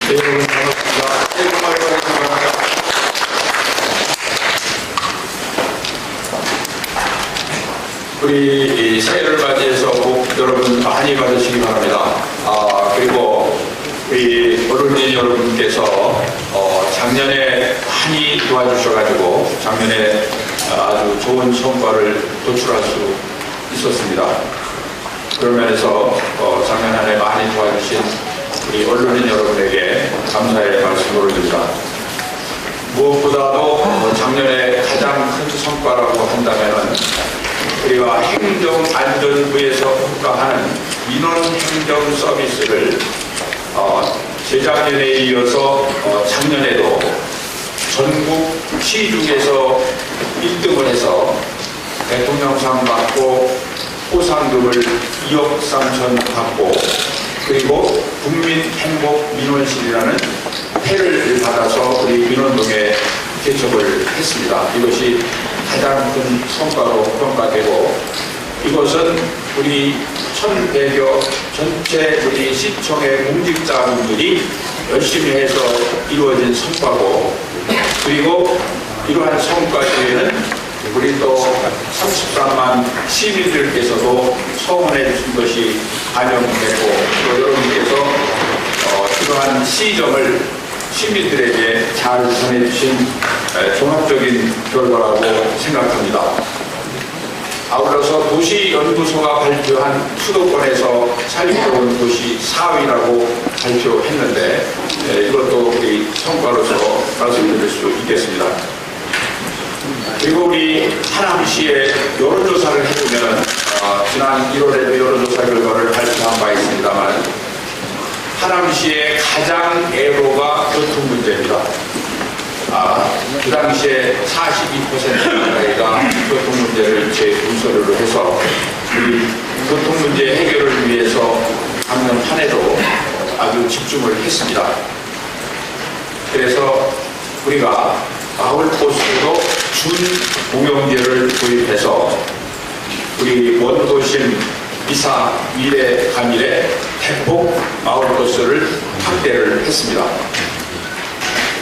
여러분 반갑습니다. 새해 복 많이 받으시기 바랍니다. 우리 새해를 맞이해서 복 여러분 많이 받으시기 바랍니다. 그리고 우리 어른인 여러분께서 작년에 많이 도와주셔가지고 작년에 아주 좋은 성과를 도출할 수 있었습니다. 그런 면에서 작년 한 해 많이 도와주신 우리 언론인 여러분에게 감사의 말씀을 올립니다. 무엇보다도 작년에 가장 큰 성과라고 한다면 우리가 행정안전부에서 평가하는 민원행정 서비스를 재작년에 이어서 작년에도 전국 시 중에서 1등을 해서 대통령상 받고 포상금을 2억 3천 받고 그리고 국민행복민원실이라는 패를 받아서 우리 민원동에 개척을 했습니다. 이것이 가장 큰 성과로 평가되고 이것은 우리 1,100여 전체 우리 시청의 공직자분들이 열심히 해서 이루어진 성과고 그리고 이러한 성과 뒤에는 우리 또 33만 시민들께서도 성원해 주신 것이 반영됐고 또 여러분께서 이러한 시정을 시민들에게 잘 전해주신 종합적인 결과라고 생각합니다. 아울러서 도시연구소가 발표한 수도권에서 살기 좋은 도시 4위라고 발표했는데 이것도 우리 성과로서 말씀드릴 수 있겠습니다. 그리고 우리 하남시에 여론조사를 해보면 지난 1월에도 여론조사 결과를 발표한 바 있습니다만 하남시의 가장 애로가 교통 문제입니다. 그 당시에 42% 가까이가 교통 문제를 제 문서로 해서 우리 교통 문제 해결을 위해서 작년 한 해도 아주 집중을 했습니다. 그래서 우리가 마을버스로 준공영제를 도입해서 우리 원도심 미사 미래 감일에 대폭 마을버스를 확대를 했습니다.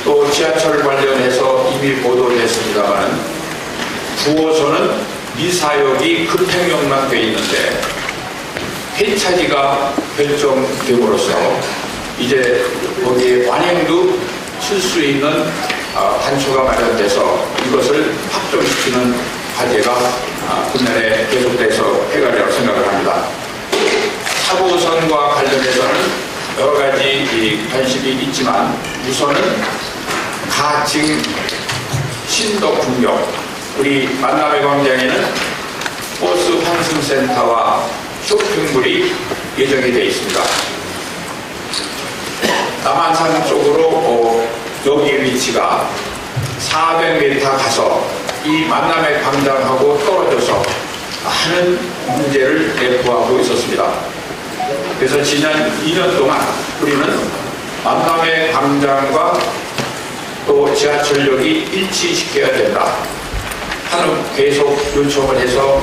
또 지하철 관련해서 이미 보도됐습니다만 9호선은 미사역이 급행역만 되어 있는데 회차지가 결정됨으로써 이제 거기에 완행도 쓸 수 있는 단초가 마련돼서 이것을 확정시키는 과제가 군내에 계속돼서 해가리라고 생각을 합니다. 4호선과 관련해서는 여러 가지 관심이 있지만 우선은 가칭 신덕풍경 우리 만남의 광장에는 버스 환승센터와 쇼핑몰이 예정이 되어 있습니다. 남한산 쪽으로 여기 위치가 400m 가서 이 만남의 광장하고 떨어져서 많은 문제를 내포하고 있었습니다. 그래서 지난 2년 동안 우리는 만남의 광장과 또 지하철역이 일치시켜야 된다 하는 계속 요청을 해서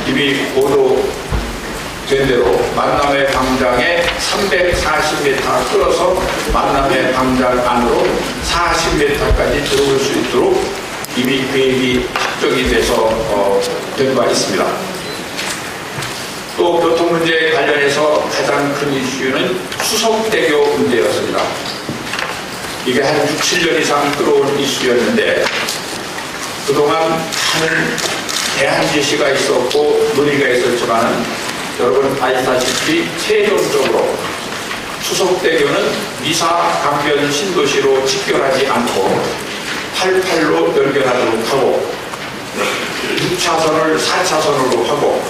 이미 보도된 대로 만남의 광장에 340m 끌어서 만남의 광장 안으로 40m까지 들어올 수 있도록 이미 계획이 확정이 돼서 된 바 있습니다. 또 교통 문제에 관련해서 가장 큰 이슈는 수석대교 문제였습니다. 이게 한 6, 7년 이상 끌어온 이슈였는데 그동안 하늘 대한 제시가 있었고 논의가 있었지만 여러분 아시다시피 최종적으로 수석대교는 미사 강변 신도시로 직결하지 않고 88로 연결하도록 하고 6차선을 4차선으로 하고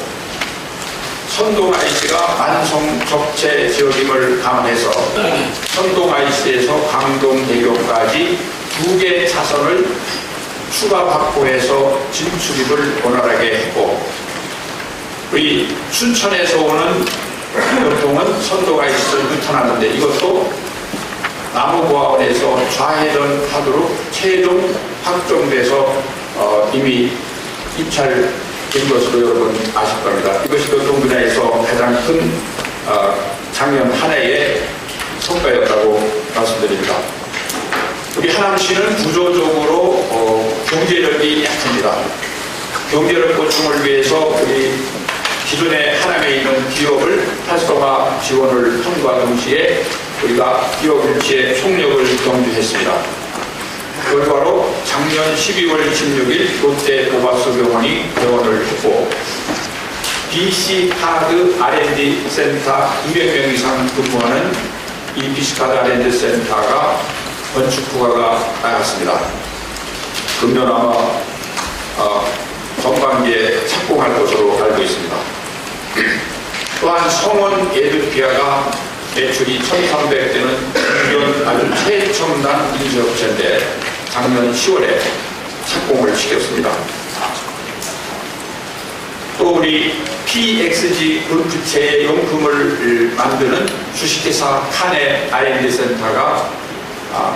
선동 IC가 만성 적체 지역임을 감안해서 선동 IC에서 강동대교까지 2개 차선을 추가 확보해서 진출입을 원활하게 했고 우리 춘천에서 오는 교통은 선동 IC를 유턴하는데 이것도 나무보아원에서 좌회전하도록 최종 확정돼서 이미 입찰된 것으로 여러분 아실 겁니다. 이것이 교통 분야에서 가장 큰 작년 한 해의 성과였다고 우리 하남시는 구조적으로 경제력이 약합니다. 경제력 보충을 위해서 우리 기존에 하남에 있는 기업을 활성화 지원을 통과 동시에 우리가 기업 유치의 속력을 경주했습니다. 결과로 작년 12월 26일 롯데 오바스 병원이 개원을 했고 BC 카드 R&D 센터 200명 이상 근무하는 이 BC 카드 R&D 센터가 건축 허가가 나갔습니다. 금년 아마 전반기에 착공할 것으로 알고 있습니다. 또한 성원 에드피아가 매출이 1,300대는 이런 아주 최첨단 인쇄업체인데 작년 10월에 착공을 시켰습니다. 또 우리 PXG 골프채의 용품을 만드는 주식회사 칸의 R&D 센터가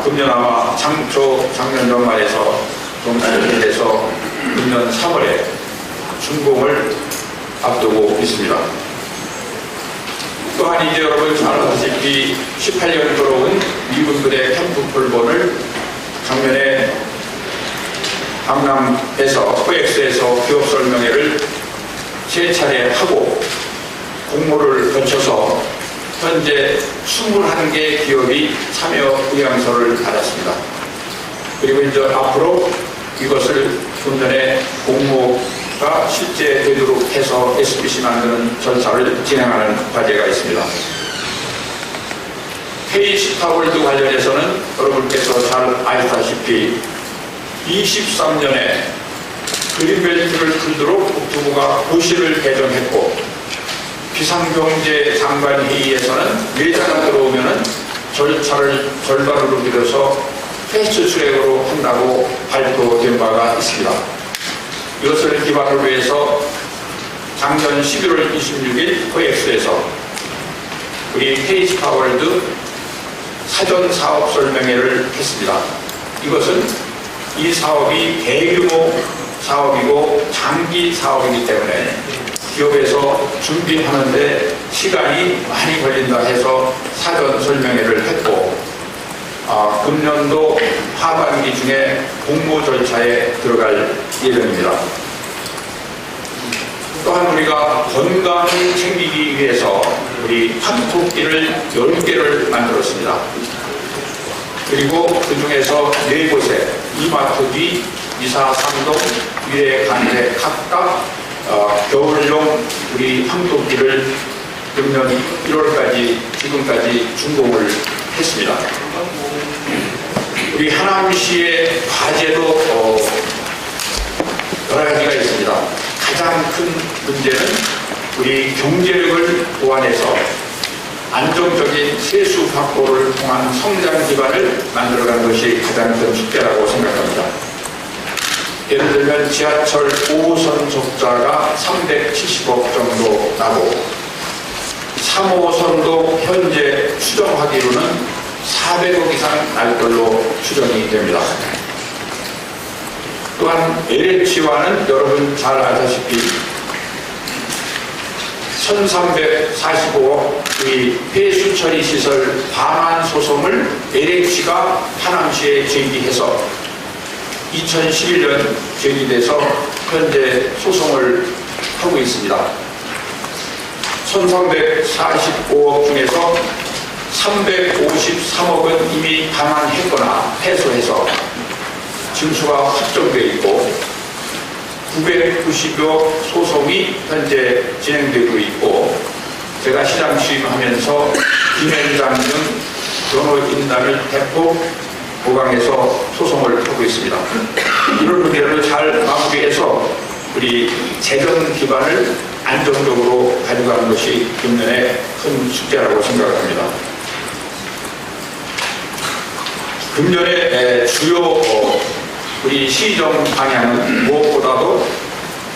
금년 아마 작년 연말에서 동시에 돼서 금년 3월에 준공을 앞두고 있습니다. 또한 이제 여러분 잘 아시다시피 18년 들어온 미군부대 캠프 폴본을 작년에 강남에서 코엑스에서 기업 설명회를 3차례 하고 공모를 거쳐서 현재 21개 기업이 참여 의향서를 받았습니다. 그리고 이제 앞으로 이것을 좀 전에 공모가 실제 되도록 해서 SPC 만드는 절차를 진행하는 과제가 있습니다. K-스타월드 관련해서는 여러분께서 잘 아시다시피 23년에 그린벨트를 풀도록 국토부가 고시를 개정했고 비상경제장관회의에서는 예자가 들어오면은 절차를 절반으로 밀어서 패스트 트랙으로 한다고 발표된 바가 있습니다. 이것을 기반으로 해서 작년 11월 26일 코엑스에서 우리 K-스타월드 사전 사업 설명회를 했습니다. 이것은 이 사업이 대규모 사업이고 장기 사업이기 때문에 기업에서 준비하는데 시간이 많이 걸린다 해서 사전 설명회를 했고 금년도 하반기 중에 공모 절차에 들어갈 예정입니다. 또한 우리가 건강을 챙기기 위해서 우리 한국기를 10개를 만들었습니다. 그리고 그 중에서 4곳에 이마트 뒤, 이사 3동, 위례, 간대 각각 겨울용 우리 황토끼를 금년 1월까지 지금까지 준공을 했습니다. 우리 하남시의 과제도 여러 가지가 있습니다. 가장 큰 문제는 우리 경제력을 보완해서 안정적인 세수 확보를 통한 성장 기반을 만들어가는 것이 가장 큰 숙제라고 생각합니다. 예를 들면 지하철 5호선 적자가 370억 정도 나고 3호선도 현재 추정하기로는 400억 이상 날 걸로 추정이 됩니다. 또한 LH와는 여러분 잘 아시다시피 1345억 의 폐수 처리 시설 반환 소송을 LH가 하남시에 제기해서 2011년 제기돼서 현재 소송을 하고 있습니다. 1345억 중에서 353억은 이미 반환했거나 패소해서 징수가 확정되어 있고 990여 소송이 현재 진행되고 있고 제가 시장 취임하면서 김현장 등 변호 인단을 대폭 보강해서 소송을 하고 있습니다. 이런 문제를 잘 마무리해서 우리 재정 기반을 안정적으로 가져가는 것이 금년의 큰 숙제라고 생각합니다. 금년의 주요 우리 시정 방향은 무엇보다도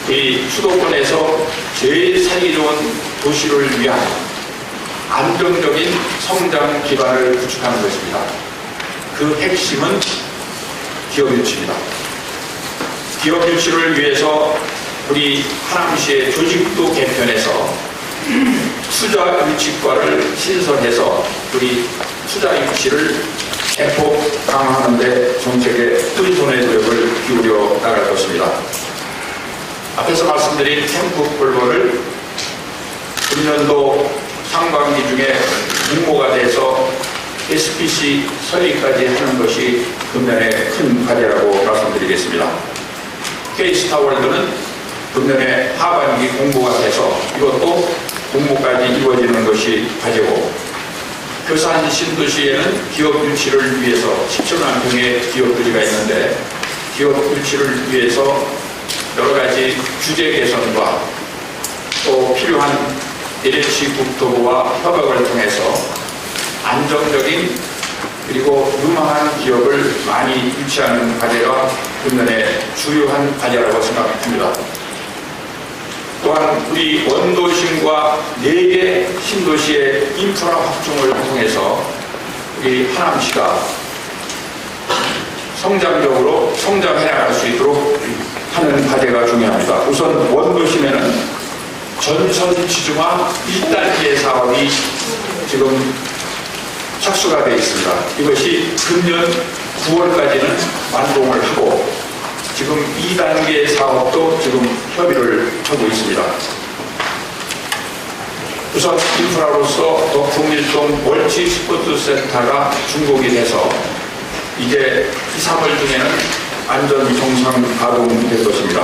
이 수도권에서 제일 살기 좋은 도시를 위한 안정적인 성장 기반을 구축하는 것입니다. 그 핵심은 기업 유치입니다. 기업 유치를 위해서 우리 하남시의 조직도 개편해서 투자 유치과를 신설해서 우리 투자 유치를 대폭 강화하는 데 정책에 큰 손의 노력을 기울여 나갈 것입니다. 앞에서 말씀드린 캠프 폴버를 금년도 상반기 중에 공모가 돼서 SPC 설립까지 하는 것이 금년의 큰 과제라고 말씀드리겠습니다. K-스타월드는 금년의 하반기 공모가 돼서 이것도 공모까지 이루어지는 것이 과제고, 교산 신도시에는 기업 유치를 위해서 17만 평의 기업들이가 있는데 기업 유치를 위해서 여러 가지 규제 개선과 또 필요한 LH 국토부와 협약을 통해서 안정적인 그리고 유망한 기업을 많이 유치하는 과제가 금년의 주요한 과제라고 생각합니다. 또한 우리 원도심과 4개 신도시의 인프라 확충을 통해서 우리 하남시가 성장적으로 성장해 나갈 수 있도록 하는 과제가 중요합니다. 우선 원도심에는 전선지중화 1단계 사업이 지금 착수가 되어 있습니다. 이것이 금년 9월까지는 완공을 하고 지금 2단계 사업도 지금 협의를 하고 있습니다. 우선 인프라로서 덕풍일동 멀티 스포츠 센터가 준공이 돼서 이제 2, 3월 중에는 안전 정상 가동될 것입니다.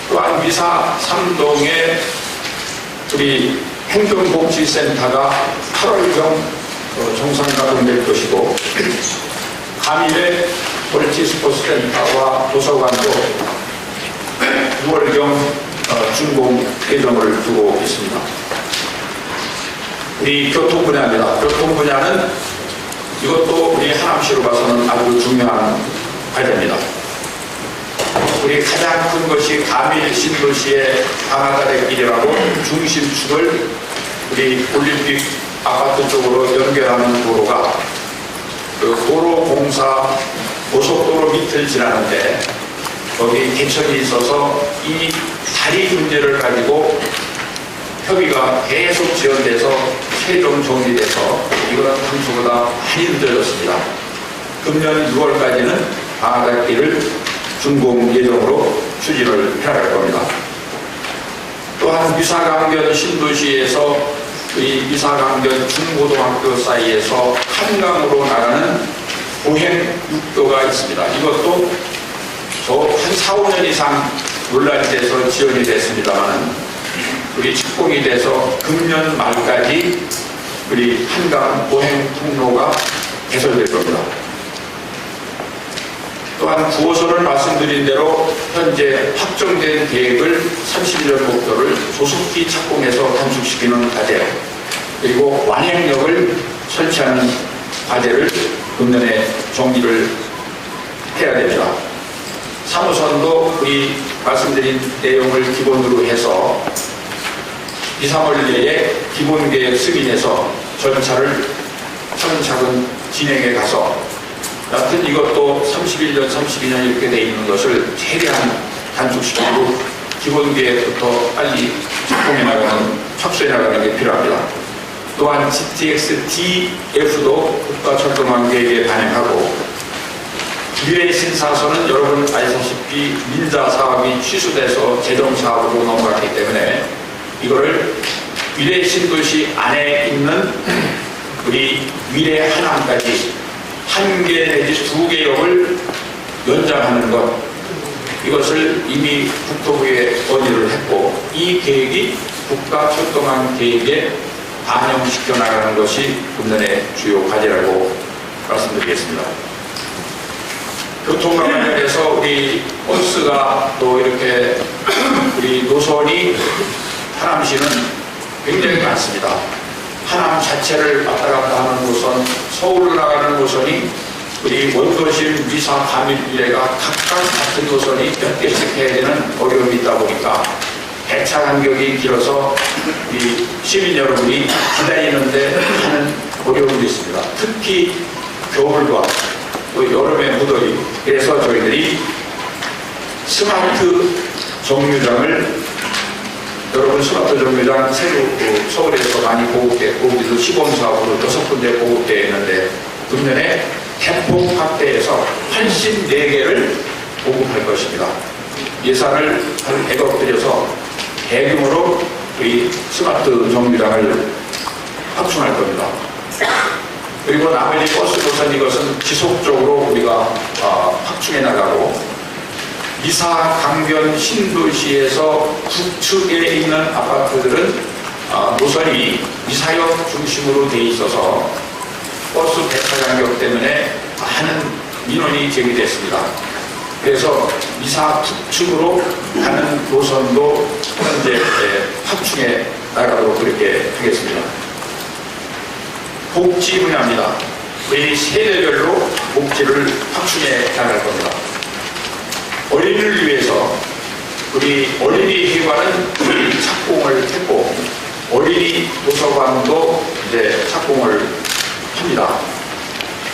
또한 미사 3동의 우리 행정복지센터가 8월경 정상 가동될 것이고, 가밀의 멀티스포츠센터와 도서관도 6월경 준공 예정을 두고 있습니다. 우리 교통 분야입니다. 교통 분야는 이것도 우리 하남시로 봐서는 아주 중요한 과제입니다. 우리 가장 큰 것이 가밀 신도시의 강화달의 길이라고 중심축을 우리 올림픽 아파트 쪽으로 연결하는 도로가 그 도로 공사 고속도로 밑을 지나는데 거기 개천이 있어서 이 다리 문제를 가지고 협의가 계속 지연돼서 최종 정리돼서 이거는 당초보다 많이 늦어졌습니다. 금년 6월까지는 강화달길을 준공 예정으로 추진을 해나갈 겁니다. 또한 미사강변 신도시에서 이 미사강변 중고등학교 사이에서 한강으로 나가는 보행 육도가 있습니다. 이것도 한 4, 5년 이상 논란이 돼서 지연이 됐습니다만 우리 착공이 돼서 금년 말까지 우리 한강 보행 통로가 개설될 겁니다. 또한 9호선을 말씀드린 대로 현재 확정된 계획을 31년 목표를 조속히 착공해서 단축시키는 과제, 그리고 완행역을 설치하는 과제를 금년에 정리를 해야 됩니다. 3호선도 우리 말씀드린 내용을 기본으로 해서 2, 3월 내에 기본계획 승인해서 절차를 차근차근 진행해 가서 여하튼 이것도 31년, 32년 이렇게 돼 있는 것을 최대한 단축시키고 기본계획부터 빨리 착공해 나가는, 착수해 나가는 게 필요합니다. 또한 GTX-DF도 국가철도망 계획에 반영하고 미래 신사선은 여러분 아시다시피 민자 사업이 취소돼서 재정 사업으로 넘어갔기 때문에 이거를 미래 신도시 안에 있는 우리 미래 하남까지 1개 내지 2개 역을 연장하는 것, 이것을 이미 국토부에 건의를 했고 이 계획이 국가철도망 계획에 반영시켜 나가는 것이 금년의 주요 과제라고 말씀드리겠습니다. 교통과 관련해서 우리 버스가 또 이렇게 우리 노선이 하남시는 굉장히 많습니다. 하남 자체를 왔다 갔다 하는 노선, 서울로 나가는 노선이 우리 원도심, 미사, 가밀 이래가 각각 같은 노선이 몇 개씩 해야 되는 어려움이 있다 보니까 배차 간격이 길어서 우리 시민 여러분이 기다리는데 하는 어려움도 있습니다. 특히 겨울과 또 여름의 무더위, 그래서 저희들이 스마트 정류장을, 여러분 스마트 정류장 새로 서울에서 많이 보급됐고 우리도 시범사업으로 6군데 보급되어 있는데 금년에 태풍 확대해서 84개를 보급할 것입니다. 예산을 한 100억 들여서 대규모로 이 스마트 정류장을 확충할 겁니다. 그리고 나머지 버스 노선 이것은 지속적으로 우리가 확충해 나가고 이사, 강변, 신도시에서 북측에 있는 아파트들은 노선이 이사역 중심으로 돼 있어서 버스 배차 간격 때문에 많은 민원이 제기됐습니다. 그래서 이사 북측으로 가는 노선도 현재 확충해 나가도록 그렇게 하겠습니다. 복지 분야입니다. 우리 세대별로 복지를 확충해 나갈 겁니다. 어린이를 위해서 우리 어린이 회관은 착공을 했고 어린이 도서관도 이제 착공을 합니다.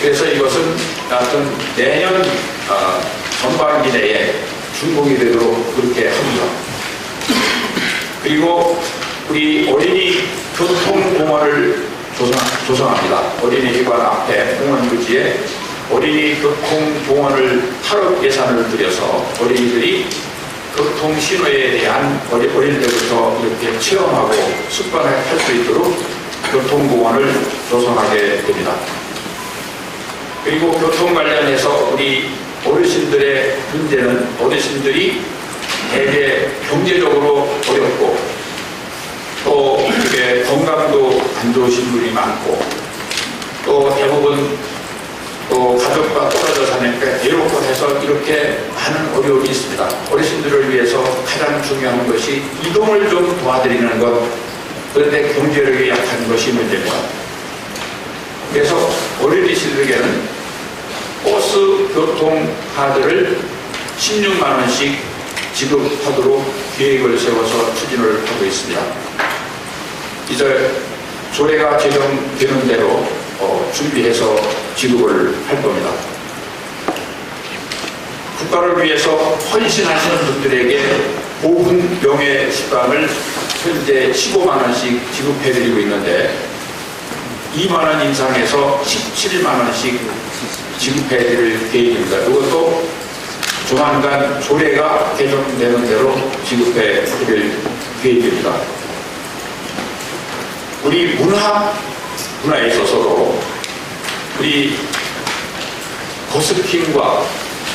그래서 이것은 하여튼 내년 전반기 내에 준공이 되도록 그렇게 합니다. 그리고 우리 어린이 교통공원을 조성합니다. 어린이회관 앞에 공원 부지에 어린이 교통공원을 8억 예산을 들여서 어린이들이 교통신호에 대한 어릴 때부터 이렇게 체험하고 습관을 할 수 있도록 교통공원을 조성하게 됩니다. 그리고 교통 관련해서 우리 어르신들의 문제는 어르신들이 대개 경제적으로 어렵고 또 이렇게 건강도 안 좋으신 분이 많고 또 대부분 또 가족과 떨어져 사니까 외롭고 해서 이렇게 많은 어려움이 있습니다. 어르신들을 위해서 가장 중요한 것이 이동을 좀 도와드리는 것, 그런데 경제력이 약한 것이 문제입니다. 그래서 어린이들에게는 버스 교통 카드를 16만 원씩 지급하도록 계획을 세워서 추진을 하고 있습니다. 이제 조례가 제정되는 대로 준비해서 지급을 할 겁니다. 국가를 위해서 헌신하시는 분들에게 5분 명예 식당을 현재 15만 원씩 지급해드리고 있는데 2만 원 인상해서 17만 원씩 지급해드릴 계획입니다. 이것도 조만간 조례가 개정되는 대로 지급해드릴 계획입니다. 우리 문화에 있어서도 우리 버스킹과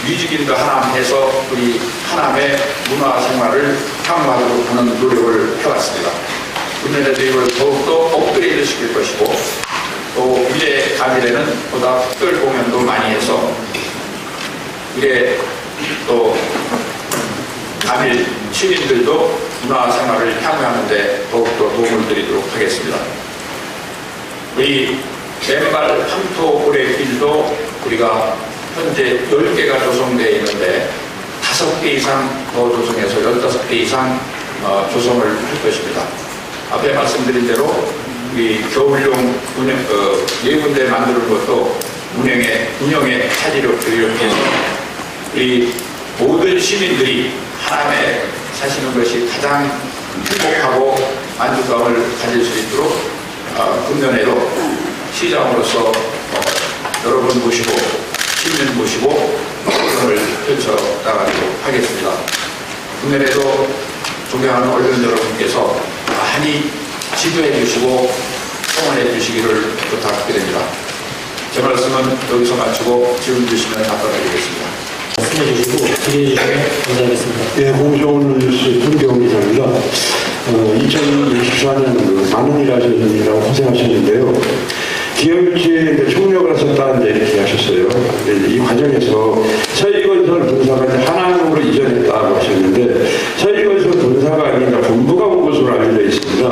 뮤직인도 하남해서 우리 하남의 문화생활을 향유하도록 하는 노력을 해왔습니다. 국내에도 이걸 더욱더 업그레이드 시킬 것이고 또 미래 가밀에는 보다 특별 공연도 많이 해서 미래 또 가밀 시민들도 문화생활을 향유하는 데 더욱더 도움을 드리도록 하겠습니다. 우리 맨발 함토 고래길도 우리가 현재 10개가 조성되어 있는데 5개 이상 더 조성해서 15개 이상 조성을 할 것입니다. 앞에 말씀드린 대로 우리 겨울용 운영, 4군데 만드는 것도 운영에 차질없도록 이렇게 해서 우리 모든 시민들이 하남에 사시는 것이 가장 행복하고 만족감을 가질 수 있도록 금년에도 시장으로서 여러분 모시고 시민 모시고 활동을 펼쳐 나가도록 하겠습니다. 금년에도 존경하는 언론 여러분께서 많이 지도해 주시고 성원해 주시기를 부탁드립니다. 제 말씀은 여기서 마치고 질문 주시면 답변드리겠습니다. 말씀해 주시고 질의해 주시면 감사하겠습니다. 예, 공정원 뉴스 김경훈 기자입니다. 2024년 많은 일 하셨느라고 고생하셨는데요. 기업일지에 총력을 하셨다 이렇게 하셨어요. 이 과정에서 서희건설 본사가 하남으로 이전했다고 하셨는데 서희건설 본사가 아니라 본부가 온 것으로 알려져 있습니다.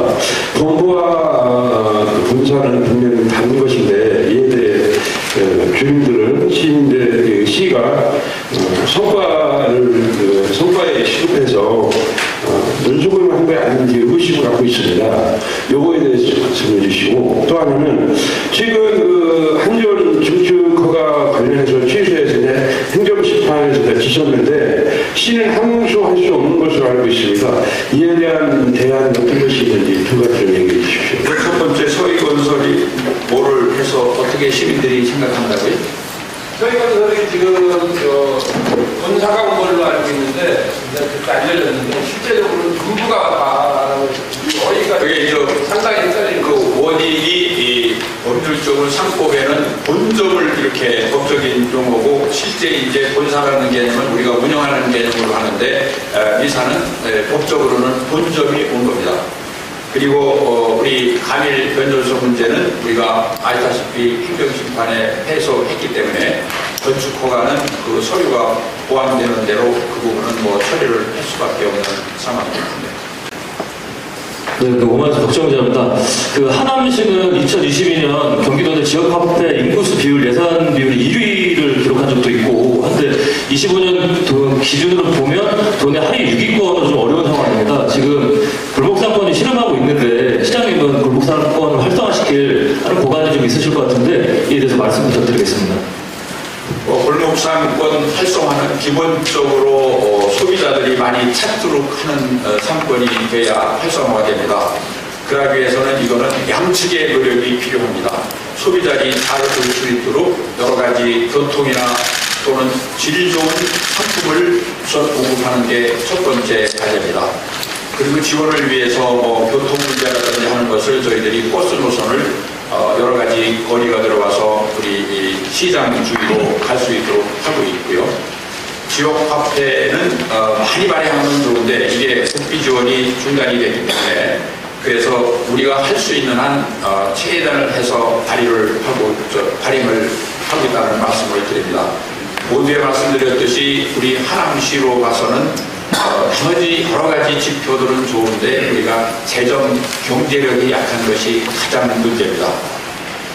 본부와 본사는 분명히 다른 것인데 이에 대해 주민들은 시민들 시가 성과에 시급해서 연수금을 한 게 아닌지 의심을 갖고 있습니다. 요거에 대해서 좀 말씀해 주시고 또 하나는 지금 한전 증축 허가 관련해서 취소해서 행정심판에서 지셨는데 시는 항소할 수 없는 것으로 알고 있습니다. 이에 대한 대안은 어떤 것이 있는지 두 가지 좀 얘기해 주십시오. 첫 번째 서희건설이 뭐를 해서 어떻게 시민들이 생각한다고요? 저희 건설이 지금 본사가 온 걸로 알고 있는데 그때 알려졌는데 실제적으로 전부가 저희가 그게 이제 상당히 헷갈리는 그 원인이 이 법률적으로 상법에는 본점을 이렇게 법적인 용어고 실제 이제 본사라는 개념은 우리가 운영하는 개념으로 하는데 미사는 법적으로는 본점이 온 겁니다. 그리고 우리 감일 변조소 문제는 우리가 알다시피 행정심판에 해소했기 때문에 건축허가는 그 서류가 보완되는 대로 그 부분은 뭐 처리를 할 수밖에 없는 상황입니다. 네, 그 오만수 걱정자입니다. 그 하남시는 2022년 경기도 내 지역 화폐 인구수 비율 예산 비율 1위를 기록한 적도 있고 한데 25년 기준으로 보면 도내 하위 6위권은 좀 어려운 상황입니다. 지금 골목상권이 실험하고 있는데 시장님은 골목상권을 활성화시킬 하는 고관이 좀 있으실 것 같은데 이에 대해서 말씀 부탁드리겠습니다. 골목상권 활성화는 기본적으로 소비자들이 많이 찾도록 하는 상권이 돼야 활성화가 됩니다. 그러기 위해서는 이거는 양측의 노력이 필요합니다. 소비자들이 잘 볼 수 있도록 여러 가지 교통이나 또는 질 좋은 상품을 우선 공급하는 게 첫 번째 과제입니다. 그리고 지원을 위해서 교통 문제라든지 하는 것을 저희들이 버스 노선을 여러 가지 거리가 들어와서 우리 시장 주위로 갈 수 있도록 하고 있고요. 지역 화폐는 많이 발행하면 좋은데 이게 국비 지원이 중단이 되기 때문에 그래서 우리가 할 수 있는 한 최대한을 해서 발행을 하고 있다는 말씀을 드립니다. 모두에 말씀드렸듯이 우리 하남시로 봐서는 나머지 여러 가지 지표들은 좋은데 우리가 재정 경제력이 약한 것이 가장 문제입니다.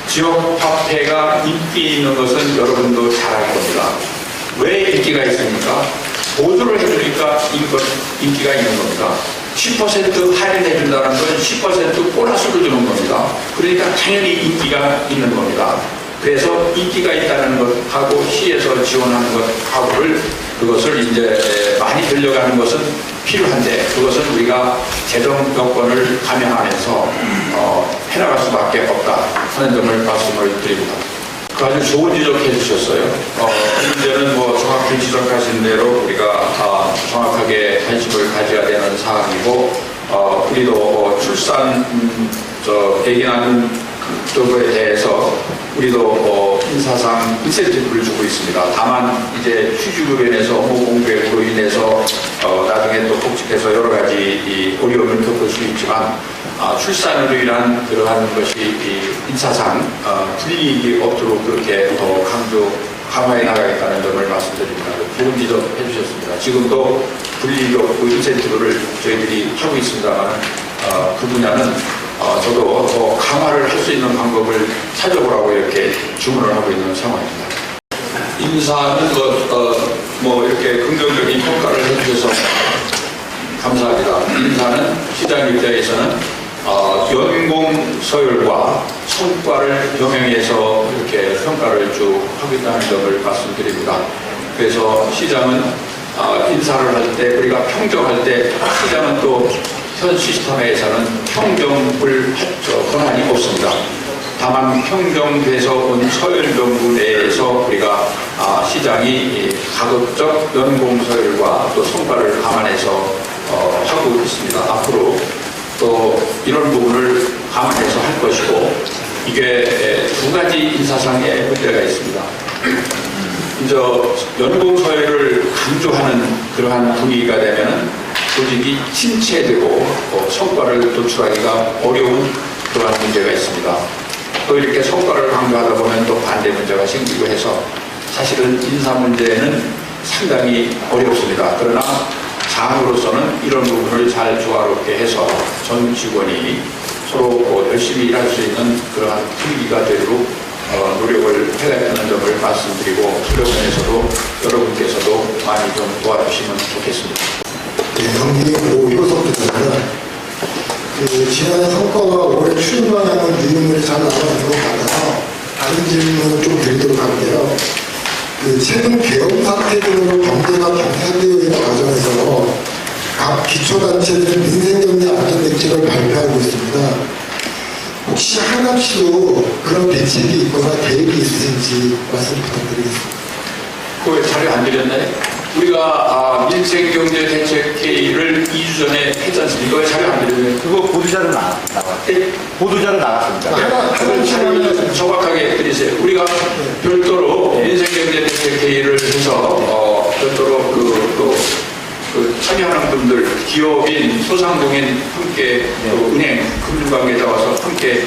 지역 화폐가 인기 있는 것은 여러분도 잘 알 겁니다. 왜 인기가 있습니까? 보조를 해주니까 인기가 있는 겁니다. 10% 할인해준다는 건 10% 보너스를 주는 겁니다. 그러니까 당연히 인기가 있는 겁니다. 그래서 인기가 있다는 것하고 시에서 지원하는 것하고를 그것을 이제 많이 들려가는 것은 필요한데 그것은 우리가 재정 여건을 감행하면서 해나갈 수밖에 없다 하는 점을 말씀을 드립니다. 그 아주 좋은 지적해 주셨어요. 이 문제는 정확히 지적하신 대로 우리가 정확하게 관심을 가져야 되는 사항이고 우리도 출산 애기 낳는 쪽에 대해서 우리도 인사상 인센티브를 주고 있습니다. 다만 이제 휴직급여에서 업무 공백으로 인해서 나중에 또 복직해서 여러 가지 어려움을 겪을 수 있지만 출산으로 인한 그러한 것이 인사상 불이익이 없도록 그렇게 더 강화해 나가겠다는 점을 말씀드립니다. 좋은 지적해 주셨습니다. 지금도 불이익이 없고 인센티브를 저희들이 하고 있습니다만 그 분야는 저도 더 강화를 할 수 있는 방법을 찾아보라고 이렇게 주문을 하고 있는 상황입니다. 인사는 이렇게 긍정적인 평가를 해주셔서 감사합니다. 인사는 시장 입장에서는 연공 서열과 성과를 병행해서 이렇게 평가를 쭉 하고 있다는 점을 말씀드립니다. 그래서 시장은 인사를 할 때 우리가 평정할 때 시장은 또 현 시스템에서는 평정을 할 권한이 없습니다. 다만 평정돼서 온 서열정부 내에서 우리가 시장이 가급적 연공서열과 또 성과를 감안해서 하고 있습니다. 앞으로 또 이런 부분을 감안해서 할 것이고 이게 두 가지 인사상의 문제가 있습니다. 이제 연공서열을 강조하는 그러한 분위기가 되면은 조직이 침체되고 성과를 도출하기가 어려운 그러한 문제가 있습니다. 또 이렇게 성과를 강조하다 보면 또 반대 문제가 생기고 해서 사실은 인사 문제는 상당히 어렵습니다. 그러나 장으로서는 이런 부분을 잘 조화롭게 해서 전 직원이 서로 열심히 일할 수 있는 그러한 분위기가 되도록 노력을 해야겠다는 점을 말씀드리고 그런 면에서도 여러분께서도 많이 좀 도와주시면 좋겠습니다. 경기 오효석 기자입니다. 지난해 성과와 올해 추진 방향을 유인물이 잘 나가는 것 같아서 다른 질문을 좀 드리도록 할게요. 최근 개업 사태 등으로 경제가 경사되어 있는 과정에서 각 기초단체들은 민생경제 안전대책을 발표하고 있습니다. 혹시 하남시도 그런 대책이 있거나 계획이 있으신지 말씀 부탁드리겠습니다. 그 자료 안 드렸나요? 우리가 민생경제대책회의를 2주 전에 했지 않습니까? 왜 자료 안 드렸나요? 그거 보도자료 나왔어요. 네? 보도자료 나왔습니다. 자료를 정확하게 드리세요. 우리가 별도로 민생경제대책회의를 해서 별도로 그 참여하는 분들, 기업인, 소상공인 함께 또 은행, 금융관계자 와서 함께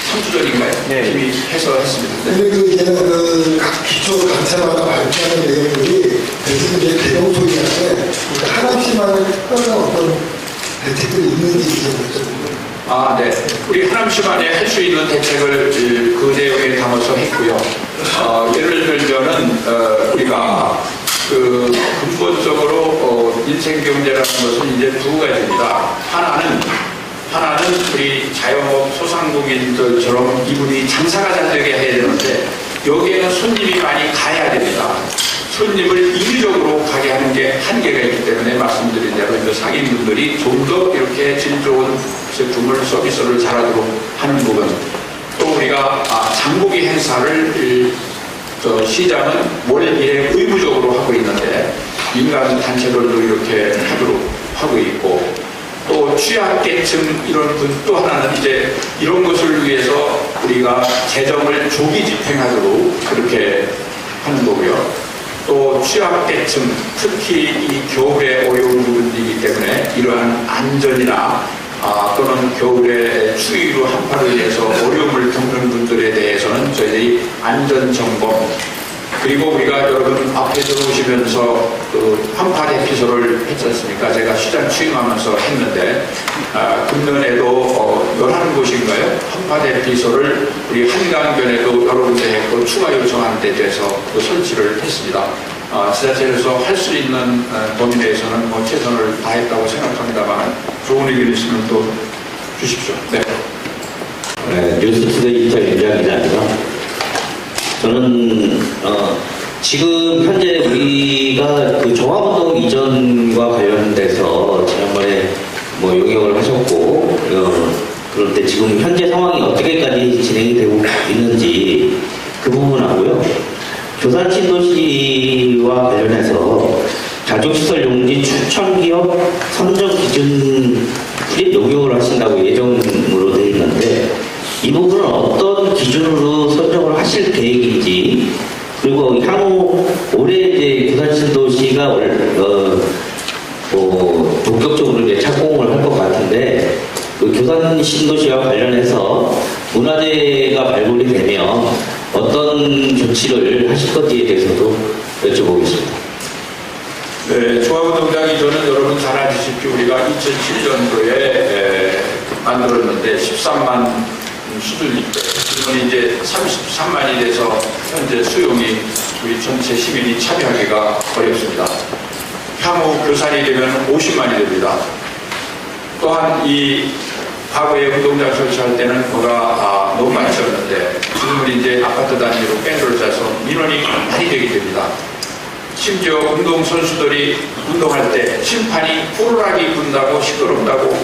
3주 전인가요? 네. 팀이 해서 했습니다. 근데 각 기초 단체마다 발표하는 내용들이 대부분 이제 대형 소리인데 하남시만의 특별한 어떤 대책들이 있는지 이제 여쭤보고. 네. 우리 하남시만에 할 수 있는 대책을 그 내용에 담아서 했고요. 예를 들면은 우리가 그 근본적으로 민생경제라는 것은 이제 두 가지입니다. 하나는 우리 자영업 소상공인들처럼 이분이 장사가 잘 되게 해야 되는데 여기에는 손님이 많이 가야 됩니다. 손님을 인위적으로 가게 하는 게 한계가 있기 때문에 말씀드린 대로 이제 상인분들이 좀 더 이렇게 질 좋은 제품을 서비스를 잘하도록 하는 부분, 또 우리가 장보기 행사를 시장은 월 1회 의무적으로 하고 있는데 민간 단체들도 이렇게 하도록 하고 있고, 또 취약계층 이런 분, 또 하나는 이제 이런 것을 위해서 우리가 재정을 조기 집행하도록 그렇게 하는 거고요. 또 취약계층, 특히 이 겨울에 어려운 부분이기 때문에 이러한 안전이나 또는 겨울에 추위로 한파로 인해서 어려움을 겪는 분들에 대해서는 저희들이 안전점검, 그리고 우리가 여러분 앞에 들어오시면서 그 한파 대피소를 했지 않습니까? 제가 시장 취임하면서 했는데 금년에도 11곳인가요? 한파 대피소를 우리 한강변에도 여러 군데 했고 추가 요청한 데 대해서 또 설치를 했습니다. 지자체에서 할 수 있는 범위 내에서는 뭐 최선을 다했다고 생각합니다만 좋은 의견 있으면 또 주십시오. 네. 뉴스투데이 이탈 기자입니다. 저는 지금 현재 우리가 그 종합운동 이전과 관련돼서 지난번에 뭐 용역을 하셨고 그런데 지금 현재 상황이 어떻게까지 진행이 되고 있는지 그 부분하고요. 교산 신도시와 관련해서 자족시설 용지 추천기업 선정 기준 수립 용역을 하신다고 예정으로 되어 있는데 이 부분은 어떤 기준으로 선정을 하실 계획인지, 그리고 향후 올해 이제 교산신도시가 본격적으로 이제 착공을 할 것 같은데 그 교산신도시와 관련해서 문화재가 발굴이 되면 어떤 조치를 하실 건지에 대해서도 여쭤보겠습니다. 네, 종합운동장 이전은 여러분 잘 아시다시피 우리가 2007년도에 만들었는데 13만 수준일 거예요. 지금 이제 33만이 돼서 현재 수용이 우리 전체 시민이 참여하기가 어렵습니다. 향후 교산이 되면 50만이 됩니다. 또한 이 과거에 운동장 설치할 때는 뭐가 너무 많이 썼는데 지금은 이제 아파트 단위로 밴드를 짜서 민원이 많이 되게 됩니다. 심지어 운동선수들이 운동할 때 심판이 호루라기 분다고 시끄럽다고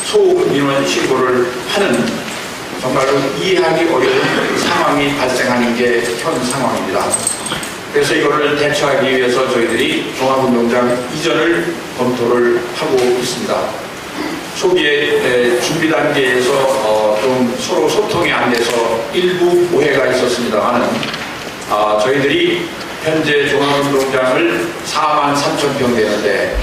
소음 민원 신고를 하는 정말로 이해하기 어려운 상황이 발생하는 게 현 상황입니다. 그래서 이거를 대처하기 위해서 저희들이 종합운동장 이전을 검토를 하고 있습니다. 초기에 준비 단계에서 좀 서로 소통이 안 돼서 일부 오해가 있었습니다만 저희들이 현재 종합운동장을 43,000평 되는데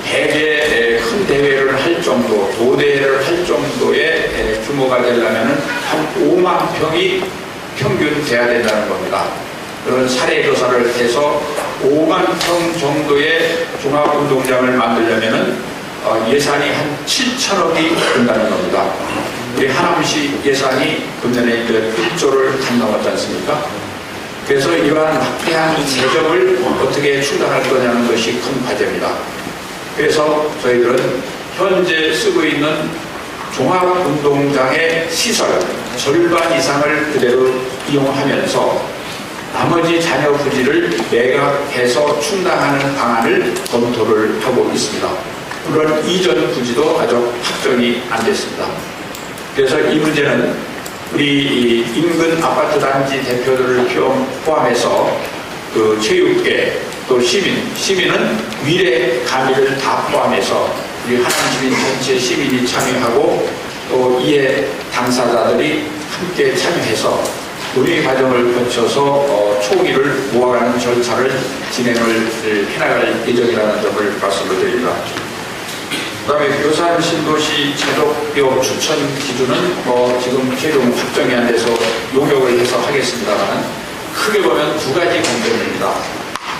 대개 큰 대회를 할 정도, 도대회를 할 정도의 규모가 되려면 한 5만 평이 평균 돼야 된다는 겁니다. 그런 사례 조사를 해서 5만 평 정도의 종합운동장을 만들려면 예산이 한 7천억이 든다는 겁니다. 우리 하남시 예산이 금년에 1조를 단 넘었지 않습니까? 그래서 이러한 막대한 재정을 어떻게 충당할 거냐는 것이 큰 과제입니다. 그래서 저희들은 현재 쓰고 있는 종합운동장의 시설 절반 이상을 그대로 이용하면서 나머지 잔여 부지를 매각해서 충당하는 방안을 검토를 하고 있습니다. 물론 이전 부지도 아직 확정이 안 됐습니다. 그래서 이 문제는 우리 이 인근 아파트 단지 대표들을 포함해서 그 체육계 또 시민은 위례 가미를 다 포함해서 우리 하남시민 전체 시민이 참여하고 또 이에 당사자들이 함께 참여해서 논의 과정을 거쳐서 총의를 모아가는 절차를 진행을 해나갈 예정이라는 점을 말씀을 드립니다. 그 다음에 교산 신도시 자족비용 추천 기준은 지금 최종 확정이 안 돼서 용역을 해서 하겠습니다만 크게 보면 두 가지 관점입니다.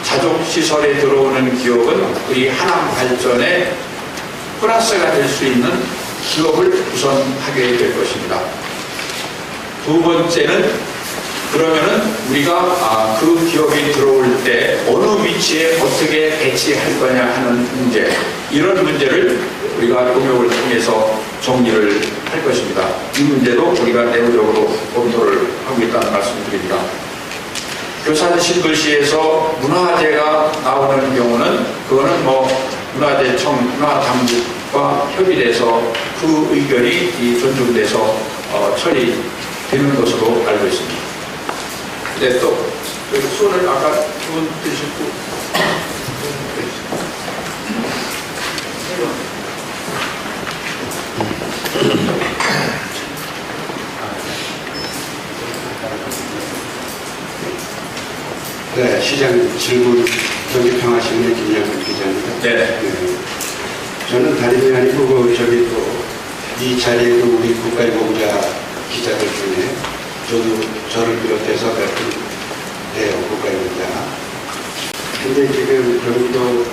자족시설에 들어오는 기업은 우리 하남 발전에 플러스가 될 수 있는 기업을 우선 하게 될 것입니다. 두 번째는 그러면은 우리가 그 기업이 들어올 때 어느 위치에 어떻게 배치할 거냐 하는 문제, 이런 문제를 우리가 용역을 통해서 정리를 할 것입니다. 이 문제도 우리가 내부적으로 검토를 하고 있다는 말씀드립니다. 교산 신도시에서 문화재가 나오는 경우는 그거는 문화재청, 문화당국과 협의돼서 그 의견이 존중돼서 처리되는 것으로 알고 있습니다. 네, 또 손을 아까 두 분 드시고 네, 시장 질문 경기평화신문 김영근 기자입니다. 네. 저는 다름이 아니고 이 자리에도 우리 국가유공자 기자들 중에 저를 비롯해서 몇 분 돼요, 국가유공자. 근데 지금 경기도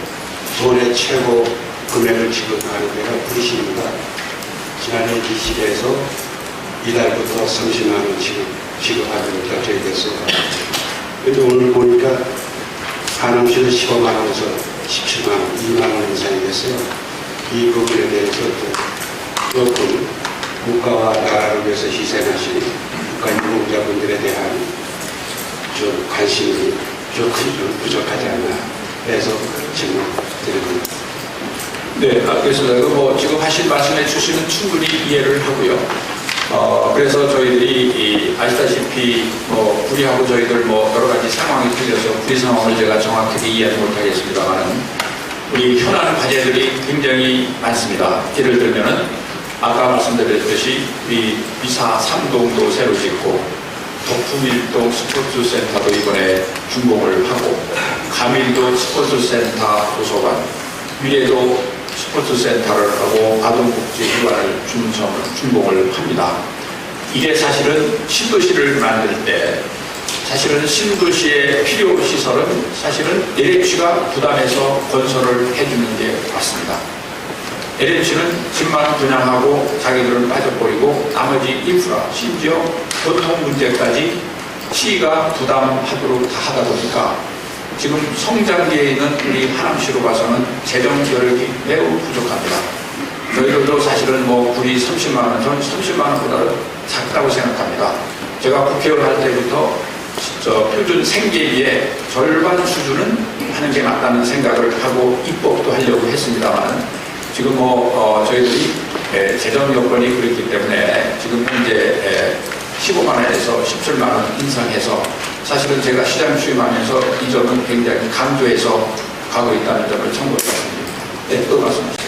돈의 최고 금액을 지급하는 데가 부시입니다. 지난해 DC에서 이달부터 30만 원 지급하기로 결정이 됐어요. 근데 오늘 보니까 하남시는 15만 원에서 17만 원, 2만 원 이상이 됐어요. 이 부분에 대해서 조금 국가와 나라를 위해서 희생하신 국가유공자분들에 대한 좀 관심이 조금 부족하지 않나 해서 질문 드립니다. 네, 알겠습니다. 지금 하신 말씀해 주시면 충분히 이해를 하고요. 그래서 저희들이 아시다시피 구리하고 저희들 여러 가지 상황이 틀려서 구리 상황을 제가 정확하게 이해하지 못하겠습니다만 우리 현안 과제들이 굉장히 많습니다. 예를 들면은 아까 말씀드렸듯이 우리 비사 3동도 새로 짓고 덕풍일동 스포츠센터도 이번에 준공을 하고 가밀도 스포츠센터 도서관, 위례도 스포츠센터를 하고 아동복지기관을 준공을 합니다. 이게 사실은 신도시를 만들 때 사실은 신도시의 필요 시설은 사실은 LH가 부담해서 건설을 해주는 게 맞습니다. LH는 집만 분양하고 자기들은 빠져버리고 나머지 인프라, 심지어 교통 문제까지 시가 부담하도록 다 하다 보니까 지금 성장기에 있는 우리 하남시로 봐서는 재정 여력이 매우 부족합니다. 저희들도 사실은 구리 30만 원, 저는 30만 원보다는 작다고 생각합니다. 제가 국회의원 할 때부터 표준 생계비의 절반 수준은 하는 게 맞다는 생각을 하고 입법도 하려고 했습니다만 지금 저희들이 재정 여건이 그렇기 때문에 지금 현재 15만 원에서 17만 원 인상해서 사실은 제가 시장 취임하면서 이 점은 굉장히 강조해서 가고 있다는 점을 참고드렸습니다. 네, 또 말씀하세요.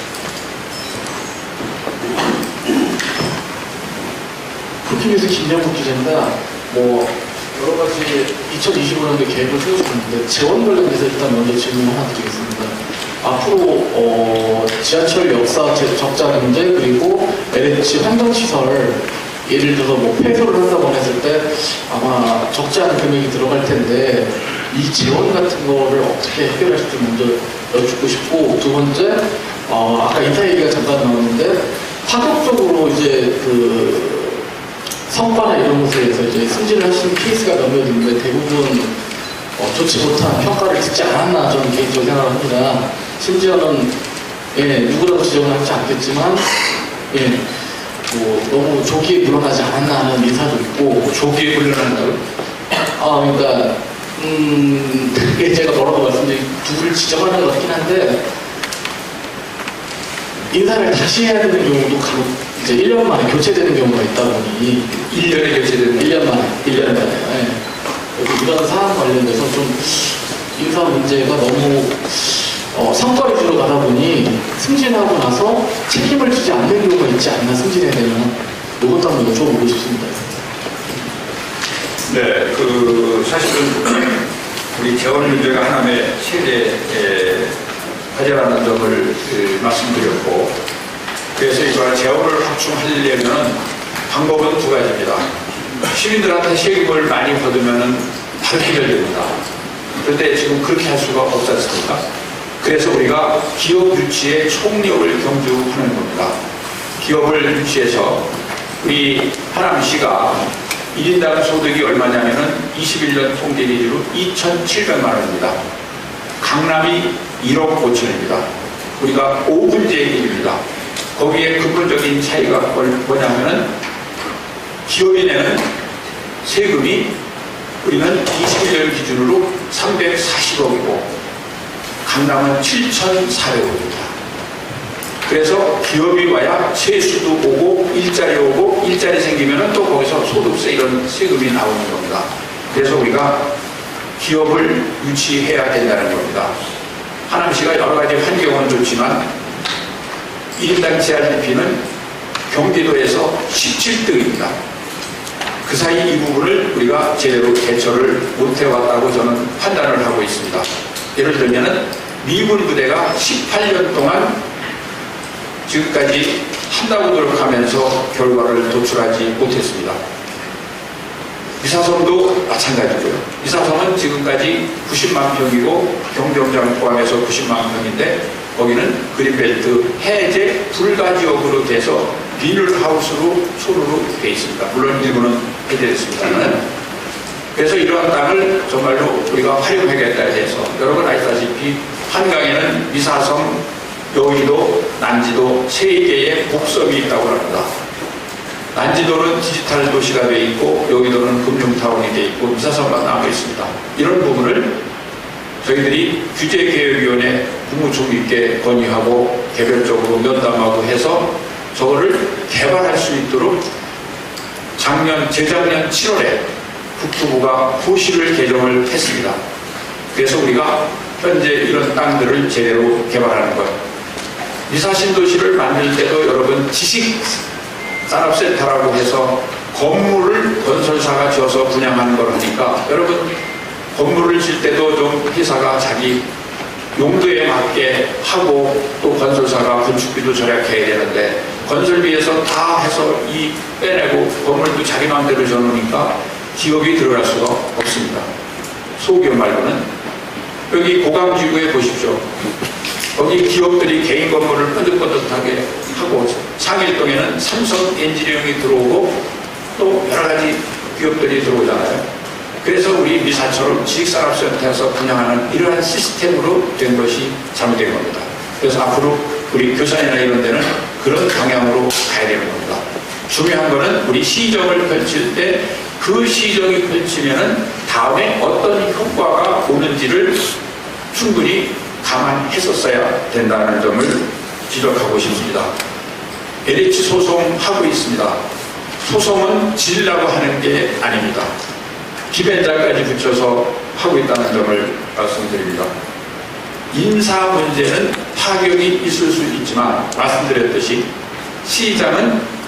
국힘에서 김영국 기자입니다. 여러 가지 2025년도 계획을 세우셨는데 재원 관련해서 일단 먼저 질문 하나 드리겠습니다. 앞으로 지하철 역사 적자 문제 그리고 LH 환경시설 예를 들어서 폐쇄를 한다고 했을 때 아마 적지 않은 금액이 들어갈 텐데 이 재원 같은 거를 어떻게 해결하실지 먼저 여쭙고 싶고, 두 번째 아까 인사 얘기가 잠깐 나왔는데 파격적으로 이제 성과나 이런 것에서 이제 승진을 하시는 케이스가 몇몇 있는데 대부분 좋지 못한 평가를 듣지 않았나 저는 개인적으로 생각합니다. 심지어는 누구라고 지적은 하지 않겠지만 너무 조기에 물러나지 않았나 하는 인사도 있고. 조기에 물러난다고요? 그러니까 그게 제가 뭐라고 말씀드리면 누구를 지적하는 것 같긴 한데 인사를 다시 해야 되는 경우도 간혹 이제 1년 만에 교체되는 경우가 있다 보니 1년에 교체되는 1년 만에. 네. 그래서 이런 사안 관련돼서 좀 인사 문제가 너무 성과 위주로 가다 보니 승진하고 나서 책임을 지지 않는 경우가 있지 않나, 승진에 대한. 이것도 한번 여쭤보고 싶습니다. 네, 사실은 우리 재원 문제가 하나의 최대 화제라는 점을 말씀드렸고, 그래서 이걸 재원을 확충하려면 방법은 두 가지입니다. 시민들한테 세금을 많이 받으면 바로 해결됩니다. 그런데 지금 그렇게 할 수가 없지 않습니까? 그래서 우리가 기업 유치의 총력을 경주하는 겁니다. 기업을 유치해서 우리 하남시가 1인당 소득이 얼마냐면은 21년 통계 기준으로 2,700만 원입니다. 강남이 1억 5천입니다. 우리가 5분지의 길입니다. 거기에 근본적인 차이가 뭐냐면은 기업이 내는 세금이 우리는 21년 기준으로 340억이고 강남은 7,400억입니다. 그래서 기업이 와야 세수도 오고 일자리 생기면은 또 거기서 소득세 이런 세금이 나오는 겁니다. 그래서 우리가 기업을 유치해야 된다는 겁니다. 하남시가 여러 가지 환경은 좋지만 1인당 GRP는 경기도에서 17등입니다. 그 사이 이 부분을 우리가 제대로 대처를 못 해왔다고 저는 판단을 하고 있습니다. 예를 들면은 미군 부대가 18년 동안 지금까지 한다고 노력하면서 결과를 도출하지 못했습니다. 미사성도 마찬가지고요. 미사성은 지금까지 90만 평이고 경정장 포함해서 90만 평인데 거기는 그린벨트 해제 불가 지역으로 돼서 비닐하우스로 소로로 되어 있습니다. 물론 일부는 해제됐습니다만. 그래서 이러한 땅을 정말로 우리가 활용하겠다에 대해서 여러분 아시다시피 한강에는 미사성, 여의도, 난지도 세 개의 복섬이 있다고 합니다. 난지도는 디지털 도시가 되어 있고 여의도는 금융타운이 되어 있고 미사성만 남아 있습니다. 이런 부분을 저희들이 규제개혁위원회 국무총리께 건의하고 개별적으로 면담하고 해서 저거를 개발할 수 있도록 재작년 7월에 국토부가 고시를 개정을 했습니다. 그래서 우리가 현재 이런 땅들을 제대로 개발하는 것. 미사신도시를 만들 때도 여러분 지식산업센터라고 해서 건물을 건설사가 지어서 분양하는 걸 하니까 여러분 건물을 질 때도 좀 회사가 자기 용도에 맞게 하고 또 건설사가 건축비도 절약해야 되는데 건설비에서 다 해서 빼내고 건물도 자기 마음대로 지어놓으니까 기업이 들어갈 수가 없습니다. 소기업 말고는. 여기 고강지구에 보십시오. 거기 기업들이 개인 건물을 뻔듯뻔듯하게 하고 상일동에는 삼성 엔지니어링이 들어오고 또 여러 가지 기업들이 들어오잖아요. 그래서 우리 미사처럼 지식산업센터에서 분양하는 이러한 시스템으로 된 것이 잘못된 겁니다. 그래서 앞으로 우리 교산이나 이런 데는 그런 방향으로 가야 되는 겁니다. 중요한 거는 우리 시정을 펼칠 때 그 시정이 펼치면은 다음에 어떤 효과가 오는지를 충분히 감안했었어야 된다는 점을 지적하고 싶습니다. LH 소송하고 있습니다. 소송은 질라고 하는 게 아닙니다. 기弁자까지 붙여서 하고 있다는 점을 말씀드립니다. 인사 문제는 파격이 있을 수 있지만 말씀드렸듯이 시장은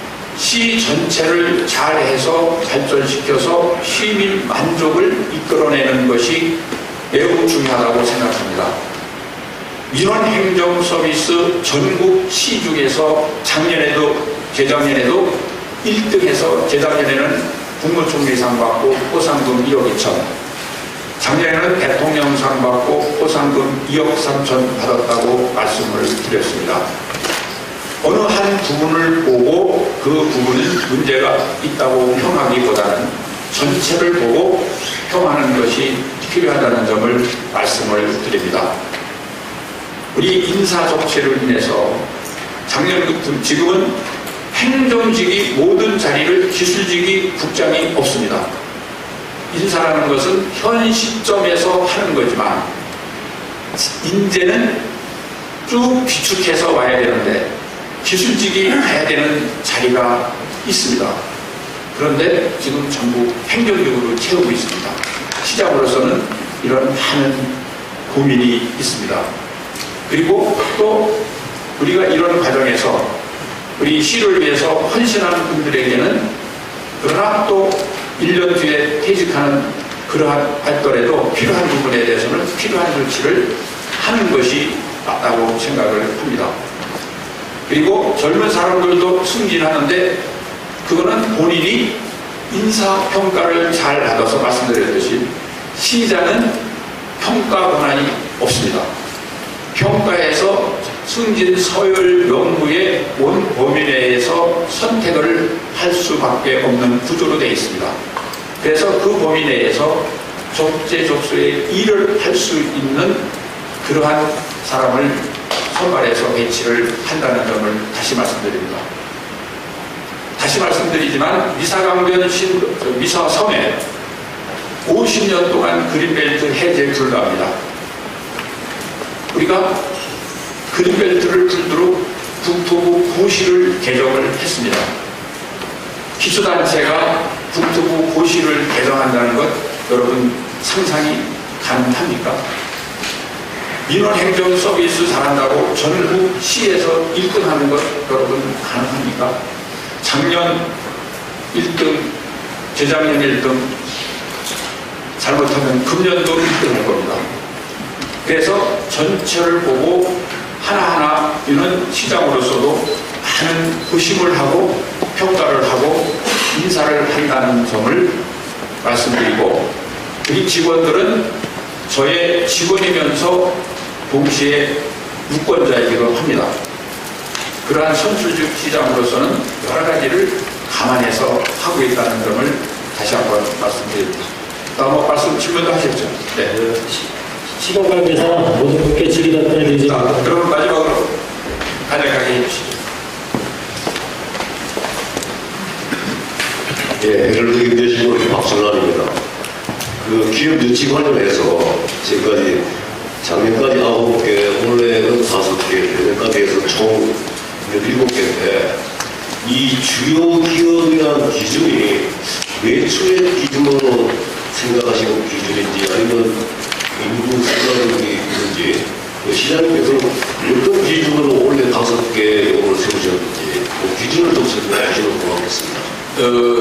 시 전체를 잘해서 발전시켜서 시민 만족을 이끌어내는 것이 매우 중요하다고 생각합니다. 민원행정 서비스 전국 시 중에서 재작년에도 1등해서 재작년에는 국무총리상 받고 포상금 1억 2천, 작년에는 대통령상 받고 포상금 2억 3천 받았다고 말씀을 드렸습니다. 어느 한 부분을 보고 그 부분은 문제가 있다고 평하기보다는 전체를 보고 평하는 것이 필요하다는 점을 말씀을 드립니다. 우리 인사 적체로 인해서 작년부터 지금은 행정직이 모든 자리를 기술직이 국장이 없습니다. 인사라는 것은 현 시점에서 하는 거지만 인재는 쭉 비축해서 와야 되는데 기술직이 가야 되는 자리가 있습니다. 그런데 지금 전부 행정직으로 채우고 있습니다. 시장으로서는 이런 많은 고민이 있습니다. 그리고 또 우리가 이런 과정에서 우리 시를 위해서 헌신하는 분들에게는 그러나 또 1년 뒤에 퇴직하는 그러하더라도 필요한 부분에 대해서는 필요한 조치를 하는 것이 맞다고 생각을 합니다. 그리고 젊은 사람들도 승진하는데 그거는 본인이 인사평가를 잘 받아서 말씀드렸듯이 시장은 평가 권한이 없습니다. 평가에서 승진 서열 명부의 원 범위 내에서 선택을 할 수밖에 없는 구조로 되어 있습니다. 그래서 그 범위 내에서 적재적소에 일을 할 수 있는 그러한 사람을 선발해서 배치를 한다는 점을 다시 말씀드립니다. 다시 말씀드리지만 미사강변 미사섬에 50년 동안 그린벨트 해제 불가합니다. 우리가 그린벨트를 풀도록 국토부 고시를 개정을 했습니다. 기초단체가 국토부 고시를 개정한다는 것 여러분 상상이 가능합니까? 민원행정 서비스 잘한다고 전국 시에서 1등하는 것 여러분 가능합니까? 작년 1등, 재작년 1등, 잘못하면 금년도 1등 할 겁니다. 그래서 전체를 보고 하나하나 이런 시장으로서도 많은 의심을 하고 평가를 하고 인사를 한다는 점을 말씀드리고 우리 직원들은 저의 직원이면서 동시에 유권자이기도 합니다. 그러한 선출직 시장으로서는 여러 가지를 감안해서 하고 있다는 점을 다시 한번 말씀드립니다. 다음 말씀 질문도 하셨죠? 네. 시간 관계상 모든 분께 질의 답변해 드리지 자, 그럼 마지막으로 간략하게 해주시죠. 예, 해를 누김되신 우리 박순환입니다. 그 기업 유치 관련해서 지금까지 작년까지 9개, 올해는 5개, 내년까지 해서 총 17개인데 이 주요 기업이라는 기준이 매출의 기준으로 생각하시는 기준인지 아니면 인구 생각이 있는지 시장님께서 어떤 기준으로 올해 5개 요구를 세우셨는지 그 기준을 좀 설명해 주시면 고맙겠습니다.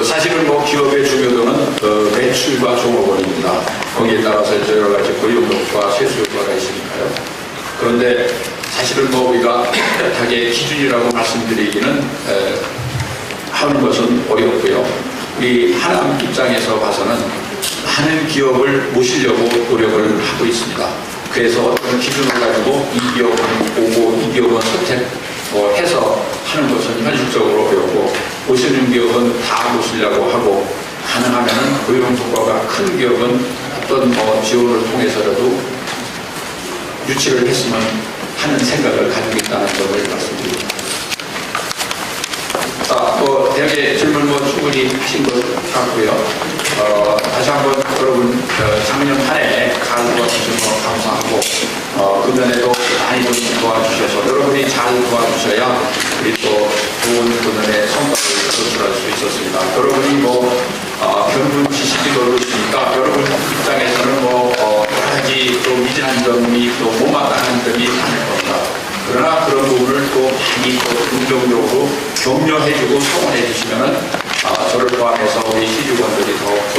사실은 기업의 중요도는 매출과 종업원입니다. 거기에 따라서 여러 가지 고용효과, 세수효과가 있으니까요. 그런데 사실은 우리가 뚜렷하게 기준이라고 말씀드리기는 하는 것은 어렵고요. 우리 하남 입장에서 봐서는 많은 기업을 모시려고 노력을 하고 있습니다. 그래서 어떤 기준을 가지고 이 기업은 오고 이 기업은 선택해서 하는 것은 현실적으로 어렵고 모시는 기업은 다 모시려고 하고 가능하면 고용 효과가 큰 기업은 어떤 지원을 통해서라도 유치를 했으면 하는 생각을 가지고 있다는 점을 말씀드립니다. 자, 대학의 질문 충분히 하신 것 같고요. 다시 한번 여러분 작년 한 해 잘 도와주셔서 감사하고 금년에도 많이 좀 도와주셔서 여러분이 잘 도와주셔야 우리 또 좋은 금년의 성과를 도출할 수 있었습니다. 여러분이 견문 지식이 넓으시니까 여러분 입장에서는 여러 가지 또 미진한 점이 또 못마땅한 점이 많을 겁니다. 그러나 그런 부분을 또 많이 또 긍정적으로 격려해주고 성원해 주시면은 저를 포함해서 우리 시직원들이 더욱더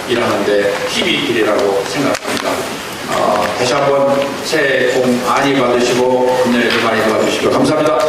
일하는데 힘이 되리라고 생각합니다. 다시 한번 새해 복 많이 받으시고 금년에도 많이 도와주시고 감사합니다.